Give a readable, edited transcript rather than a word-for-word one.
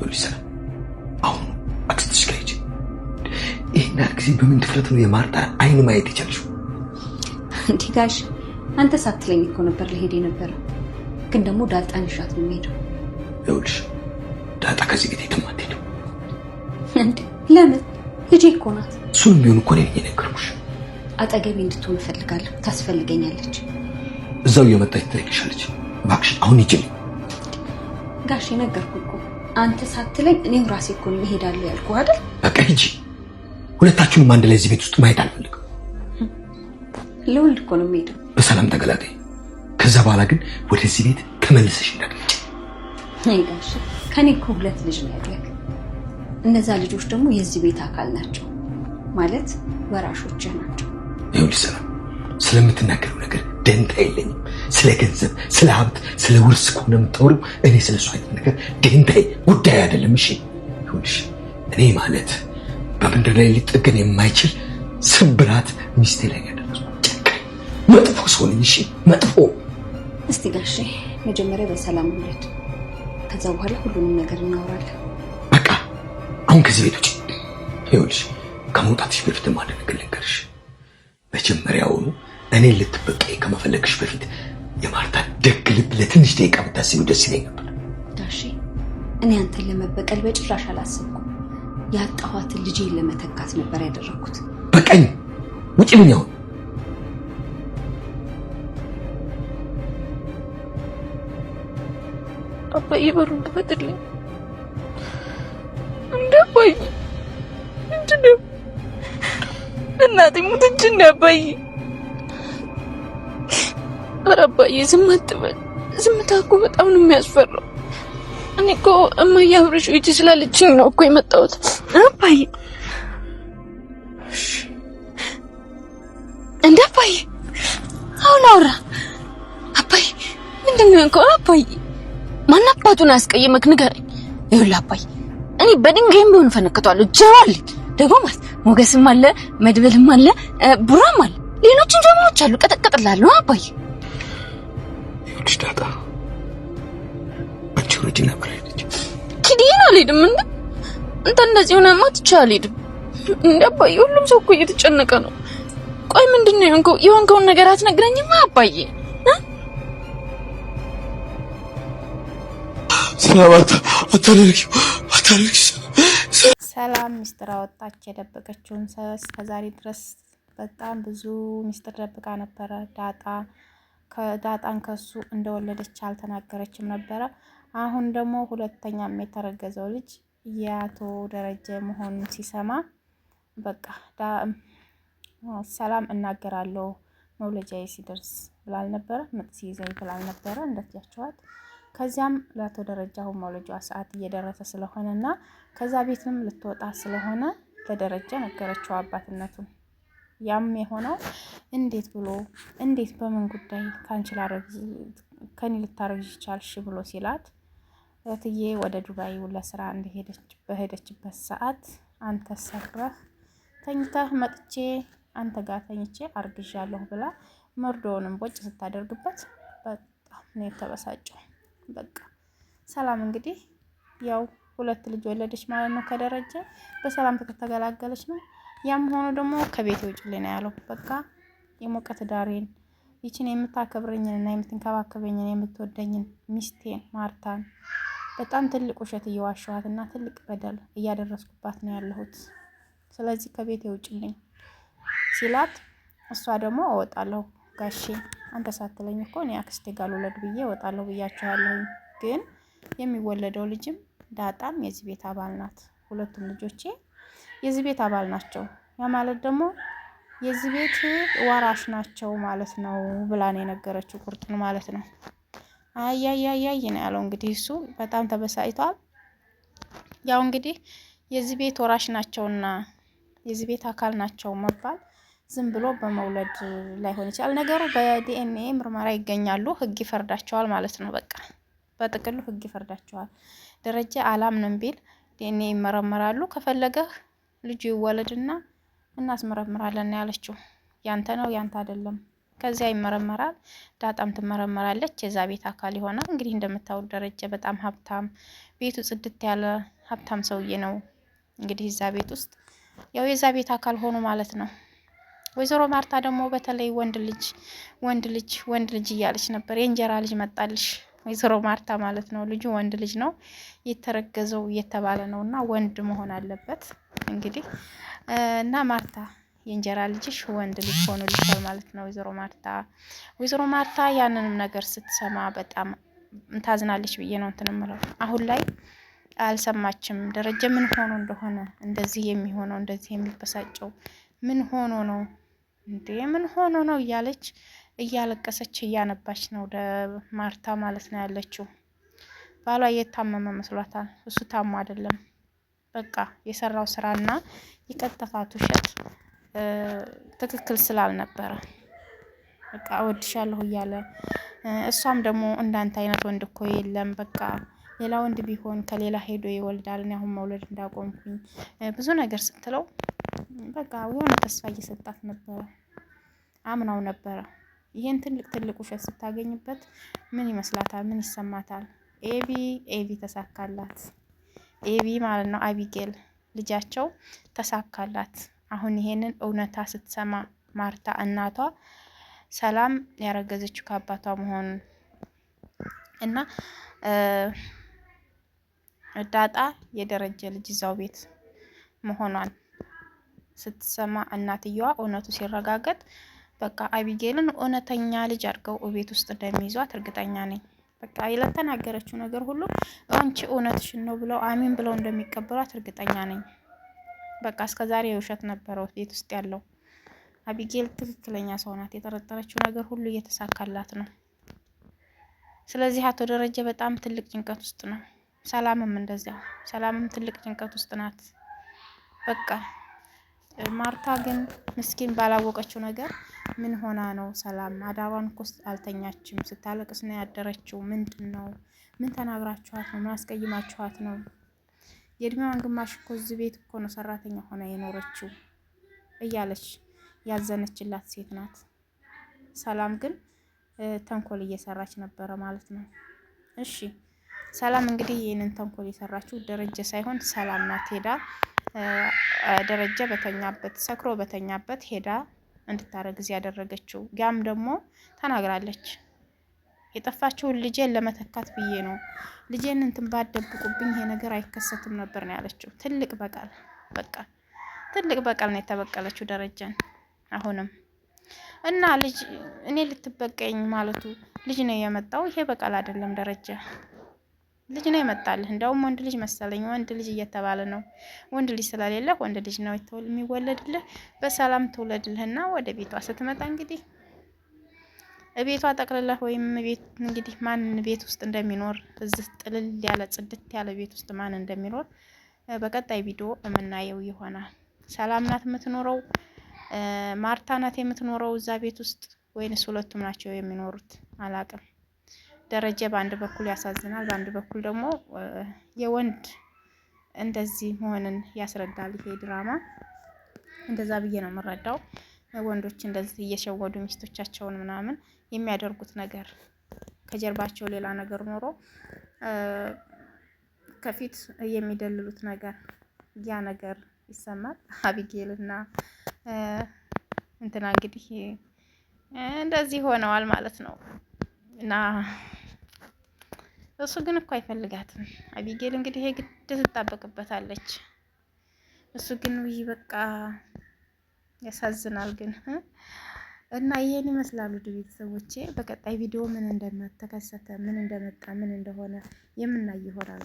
ይልሰና አሁን አክስትሽ ጋር ሂጂ። ይሄን ጊዜ በምን ድፍረት ነው የማርታ አይን ማየት ይቻልሽው? እንዴ ጋሽ አንተ ሳትለኝ እኮ ነበር ለሄድ የነበረው። ግን ደግሞ ዳጣን ይሻት ነው የሚሄደው። ይኸውልሽ ዳጣ ከዚህ ቤት የትም አትሄድም። እንዴ ለምን? ልጄ እኮ ናት። እሱንም ቢሆን እኮ ነው የነገርኩሽ። አጠገቤ እንድትሆን እፈልጋለሁ። ታስፈልገኛለች። እዛው እየመጣች ትጠይቅሻለች። እባክሽ አሁን ሂጂ። ጋሽ ነገርኩ እኮ አንተ ሳትለኝ እኔው ራሴ እኮ ነው እሄዳለሁ ያልኩህ አይደል? በቃ ሂጂ። ሁለታችሁንም አንድ ላይ እዚህ ቤት ውስጥ ማየት አልፈልግም። ለወልድ እኮ ነው የምሄደው። በሰላም ተገላገይ። ከዛ በኋላ ግን ወደዚህ ቤት ተመልሰሽ እንዳትመጪ። አይ ጋሽ ከኔ እኮ 2 ልጅ ነው ያለክ። እነዛ ልጆች ደግሞ የዚህ ቤት አካል ናቸው ማለት ወራሾች ናቸው። ይኸውልሽ ሰላም ስለምትናገረው ነገር ደንታ የለኝም። ስለ ገንዘብ፣ ስለ ሀብት፣ ስለ ውርስ ከሆነ የምታወሪው እኔ ስለሱ አይነት ነገር ደንታዬ ጉዳይ አይደለም። እሺ ይኸውልሽ እኔ ማለት በምድር ላይ ሊጠገን የማይችል ስብራት ሚስቴ ላይ ያደረስኩ ጨካኝ መጥፎ ሰው ነኝ። እሺ መጥፎ። እስቲ ጋሼ መጀመሪያ በሰላም እንውለድ፣ ከዛ በኋላ ሁሉንም ነገር እናወራለን። በቃ አሁን ከዚህ ቤት ውጪ። ይኸውልሽ ከመውጣትሽ በፊት አንድ ነገር ልንገርሽ። መጀመሪያውኑ እኔን ልትበቀይ ከመፈለግሽ በፊት የማርታ ደግ ልብ ለትንሽ ደቂቃ ብታስቢው ደስ ይለኝ ነበር። ጋሼ እኔ አንተን ለመበቀል በጭራሽ አላሰብኩም። ያጣኋትን ልጄን ለመተካት ነበር ያደረኩት። በቃኝ፣ ውጪልኝ አሁን። አባዬ በሩን ክፈትልኝ። እንደ አባዬ እንደ እናቴ ሙትች እንደ አባዬ። ኧረ አባዬ ዝም አትበል። ዝምታ እኮ በጣም ነው የሚያስፈራው። እኔ እኮ እማዬ አብረሽ ሂጂ ስላለችኝ ነው እኮ የመጣሁት አባዬ። እንደ አባዬ አሁን አውራ አባዬ። ምንድነው እንኳን አባዬ? ማን አባቱን አስቀየመክ ንገረኝ። ይኸውልህ አባዬ እኔ በድንጋይም ቢሆን ፈነክቷለሁ። ጀዋል ደግሞ ማለት ሞገስም አለ፣ መድብልም አለ፣ ቡራም አለ፣ ሌሎችን ጀማዎች አሉ። ቀጠቀጥላለሁ አባዬ። ይኸውልሽ ዳጣ አንቺ ወጪ ነበር አይደች? ኪዲና አልሄድም። እንደ እንደዚህ ሆነማ ትቼ አልሄድም። እንደ አባዬ ሁሉም ሰው እኮ እየተጨነቀ ነው። ቆይ ምንድነው የሆንከውን ነገር አትነግረኝም አባዬ? ሰላም ሚስጥር አወጣች። የደበቀችውን እስከዛሬ ድረስ በጣም ብዙ ሚስጥር ደብቃ ነበረ። ዳጣን ከሱ እንደወለደች አልተናገረችም ነበረ። አሁን ደግሞ ሁለተኛም የተረገዘው ልጅ የአቶ ደረጀ መሆኑን ሲሰማ በቃ ሰላም እናገራለሁ መውለጃዬ ሲደርስ ብላል ነበረ። ምጥ ሲይዘኝ ብላል ነበረ እንደትያቸዋት። ከዚያም ለአቶ ደረጃ አሁን መውለጃዋ ሰዓት እየደረሰ ስለሆነና ከዛ ቤትም ልትወጣ ስለሆነ ለደረጃ ነገረችው አባትነቱን። ያም የሆነው እንዴት በምን ጉዳይ ከኔ ልታረግዥ ቻልሽ ብሎ ሲላት እትዬ ወደ ዱባይ ለስራ በሄደችበት ሰዓት አንተ ሰክረህ ተኝተህ መጥቼ አንተ ጋር ተኝቼ አርግዣለሁ ብላ መርዶውንም ቦጭ ስታደርግበት በጣም ነው የተበሳጨው። በቃ ሰላም እንግዲህ ያው 2 ልጅ ወለደች ማለት ነው ከደረጀ። በሰላም ተገላገለች ነው። ያም ሆኖ ደግሞ ከቤት ውጭልኝ ነው ያለው። በቃ የሞቀት ዳሬን ይችን የምታከብረኝንና የምትንከባከበኝን የምትወደኝን ሚስቴን ማርታን በጣም ትልቅ ውሸት እየዋሸኋትና ትልቅ በደል እያደረስኩባት ነው ያለሁት። ስለዚህ ከቤት ውጭልኝ ሲላት እሷ ደግሞ እወጣለሁ ጋሼ አንተ ሳትለኝ እኮ እኔ አክስቴ ጋር ልውለድ ብዬ እወጣለሁ ብያችኋለሁ። ግን የሚወለደው ልጅም ዳጣም የዚህ ቤት አባል ናት። 2ቱም ልጆቼ የዚህ ቤት አባል ናቸው። ያ ማለት ደግሞ የዚህ ቤት ወራሽ ናቸው ማለት ነው ብላ ነው የነገረችው። ቁርጡን ማለት ነው። አያያያይ ነው ያለው። እንግዲህ እሱ በጣም ተበሳጭቷል። ያው እንግዲህ የዚህ ቤት ወራሽ ናቸውና የዚህ ቤት አካል ናቸው መባል ዝም ብሎ በመውለድ ላይሆን ይችላል ነገሩ። በዲኤንኤ ምርመራ ይገኛሉ፣ ህግ ይፈርዳቸዋል ማለት ነው። በቃ በጥቅሉ ህግ ይፈርዳቸዋል። ደረጃ አላምንም ቢል ዲኤንኤ ይመረመራሉ። ከፈለገህ ልጁ ይወለድና እናስመረምራለን ያለችው። ያንተ ነው ያንተ አይደለም ከዚያ ይመረመራል። ዳጣም ትመረመራለች። የዛ ቤት አካል ይሆናል። እንግዲህ እንደምታውቁት ደረጀ በጣም ሀብታም፣ ቤቱ ጽድት ያለ ሀብታም ሰውዬ ነው። እንግዲህ እዛ ቤት ውስጥ ያው የዛ ቤት አካል ሆኑ ማለት ነው። ወይዘሮ ማርታ ደግሞ በተለይ ወንድ ልጅ እያለች ነበር። የእንጀራ ልጅ መጣልሽ ወይዘሮ ማርታ ማለት ነው። ልጁ ወንድ ልጅ ነው የተረገዘው እየተባለ ነው እና ወንድ መሆን አለበት እንግዲህ እና ማርታ የእንጀራ ልጅሽ ወንድ ልጅ ሆኖልሻል ማለት ነው ወይዘሮ ማርታ ያንንም ነገር ስትሰማ በጣም ታዝናለች ብዬ ነው እንትን እምለው። አሁን ላይ አልሰማችም። ደረጀ ምን ሆኖ እንደሆነ እንደዚህ የሚሆነው እንደዚህ የሚበሳጨው ምን ሆኖ ነው እንዴ? ምን ሆኖ ነው እያለች እያለቀሰች እያነባች ነው ማርታ ማለት ነው ያለችው። ባሏ የታመመ መስሏታል። እሱ ታሞ አይደለም። በቃ የሰራው ስራና የቀጠፋት ውሸት ትክክል ስላልነበረ በቃ እወድሻለሁ እያለ እሷም ደግሞ እንዳንተ አይነት ወንድ እኮ የለም፣ በቃ ሌላ ወንድ ቢሆን ከሌላ ሄዶ ይወልዳል፣ እኔ አሁን መውለድ እንዳቆምኩኝ ብዙ ነገር ስትለው በቃ የሆነ ተስፋ እየሰጣት ነበረ፣ አምናው ነበረ። ይሄን ትልቅ ውሸት ስታገኝበት ምን ይመስላታል? ምን ይሰማታል? ኤቢ ተሳካላት። ኤቢ ማለት ነው አቢጌል ልጃቸው ተሳካላት። አሁን ይሄንን እውነታ ስትሰማ ማርታ እናቷ ሰላም ያረገዘችው ከአባቷ መሆኑን እና ዳጣ የደረጀ ልጅ እዛው ቤት መሆኗን ስትሰማ እናትየዋ እውነቱ ሲረጋገጥ በቃ አቢጌልን እውነተኛ ልጅ አድርገው ቤት ውስጥ እንደሚይዟት እርግጠኛ ነኝ። በቃ ለተናገረችው ነገር ሁሉ አንቺ እውነትሽን ነው ብለው አሚን ብለው እንደሚቀበሏት እርግጠኛ ነኝ። በቃ እስከዛሬ የውሸት ነበረው ቤት ውስጥ ያለው። አቢጌል ትክክለኛ ሰው ናት። የጠረጠረችው ነገር ሁሉ እየተሳካላት ነው። ስለዚህ አቶ ደረጀ በጣም ትልቅ ጭንቀት ውስጥ ነው። ሰላምም እንደዚያው። ሰላምም ትልቅ ጭንቀት ውስጥ ናት። በቃ ማርታ ግን ምስኪን ባላወቀችው ነገር ምን ሆና ነው? ሰላም አዳሯን እኮ አልተኛችም፣ ስታለቅስ ነው ያደረችው። ምንድን ነው? ምን ተናግራችኋት ነው? ምን አስቀይማችኋት ነው? የእድሜዋን ግማሽ እኮ እዚህ ቤት እኮ ነው ሰራተኛ ሆና የኖረችው እያለች ያዘነችላት ሴት ናት። ሰላም ግን ተንኮል እየሰራች ነበረ ማለት ነው። እሺ ሰላም እንግዲህ ይህንን ተንኮል የሰራችው ደረጀ ሳይሆን ሰላም ናት። ሄዳ ደረጀ በተኛበት ሰክሮ በተኛበት ሄዳ እንድታረግዝ ያደረገችው። ያም ደግሞ ተናግራለች። የጠፋችውን ልጄን ለመተካት ብዬ ነው። ልጄን እንትን ባደብቁብኝ ይሄ ነገር አይከሰትም ነበር ነው ያለችው። ትልቅ በቀል ትልቅ በቀል ነው የተበቀለችው ደረጀን። አሁንም እና ልጅ እኔ ልትበቀኝ ማለቱ ልጅ ነው የመጣው። ይሄ በቀል አይደለም ደረጀ፣ ልጅ ነው የመጣልህ። እንደውም ወንድ ልጅ መሰለኝ። ወንድ ልጅ እየተባለ ነው። ወንድ ልጅ ስለሌለ ወንድ ልጅ ነው የሚወለድልህ። በሰላም ትውለድልህና ወደ ቤቷ ስትመጣ እንግዲህ ቤቷ ጠቅልለህ ወይም ቤት እንግዲህ ማን ቤት ውስጥ እንደሚኖር እዚህ ጥልል ያለ ጽድት ያለ ቤት ውስጥ ማን እንደሚኖር በቀጣይ ቪዲዮ የምናየው ይሆናል። ሰላም ናት የምትኖረው? ማርታ ናት የምትኖረው እዛ ቤት ውስጥ ወይንስ ሁለቱም ናቸው የሚኖሩት? አላቅም። ደረጀ በአንድ በኩል ያሳዝናል፣ በአንድ በኩል ደግሞ የወንድ እንደዚህ መሆንን ያስረዳል። ይሄ ድራማ እንደዛ ብዬ ነው የምረዳው። ወንዶች እንደዚህ እየሸወዱ ሚስቶቻቸውን ምናምን የሚያደርጉት ነገር ከጀርባቸው ሌላ ነገር ኖሮ ከፊት የሚደልሉት ነገር ያ ነገር ይሰማል። አቢጌልና እንትና እንግዲህ እንደዚህ ሆነዋል ማለት ነው። እና እሱ ግን እኮ አይፈልጋትም። አቢጌል እንግዲህ የግድ ትጣበቅበታለች። እሱ ግን ውይ በቃ ያሳዝናል ግን እና ይሄን ይመስላሉ ቤተሰቦቼ። በቀጣይ ቪዲዮ ምን እንደተከሰተ ምን እንደመጣ ምን እንደሆነ የምናይ ይሆናል።